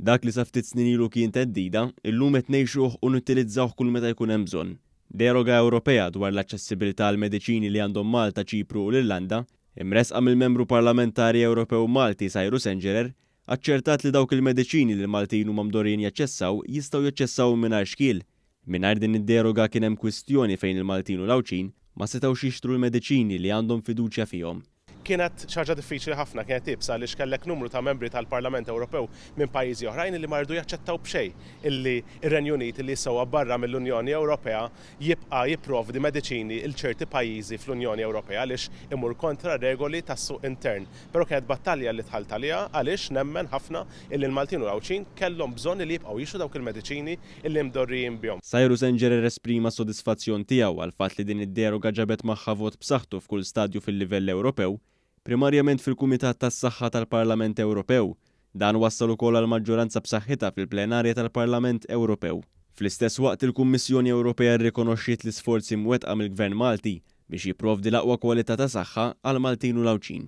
Dak li sa ftit snin ilu kien theddida, illum qed ngħixuh u nuttilizzawh kull meta jkun hemm bżonn. Deroga Ewropea dwar l-aċċessibilità għal mediċini li għandhom Malta, Ċipru u l-Irlanda, imresqa mill-membru parlamentari Ewropew Malti Cyrus Engerer, aċċertat li dawk il-mediċini li l-Maltin huma mdorrijin jaċċessaw jistgħu jaċċessaw mingħajr xkiel. Mingħajr din id-deroga kien hemm kwistjoni fejn il-Maltin u l-Awċin ma setgħux jixtru l-mediċini li għandhom fiduċja fihom. Kienet ħaġa diffiċli ħafna, kienet ibsa li kellek numru ta' membri tal-Parlament Ewropew minn pajjiżi oħrajn li ma rridu jaċċettaw b'xejn illi ir-Renju Unit li sewwa barra mill-Unjoni Ewropea jibqa' jipprovdi mediċini il ċerti pajjiżi fl-Unjoni Ewropea għaliex imur kontra regoli tas-suq intern. Però kienet battalja li tħalt għaliha għaliex nemmen ħafna illi l-Maltin u l-Awċin kellhom bżonn li jibqgħu jixtru dawk il-mediċini illi mdorrijin bihom. Cyrus Engerer esprima sodisfazzjon tiegħu għal fatt li din id-deroga ġabet magħha vot b'saħħtu f'kull stadju fil-livell Ewropew, primarjament fil-Kumitat tas-Saħħa tal-Parlament Ewropew. Dan wassal ukoll għal maġġoranza b'saħħitha fil-plenarja tal-Parlament Ewropew. Fl-istess waqt il-Kummissjoni Ewropea rrikonoxxiet l-isforzi mwettqa mill-Gvern Malti biex jipprovdi l-aqwa kwalità ta' saħħa għal Maltin u l-Awċin.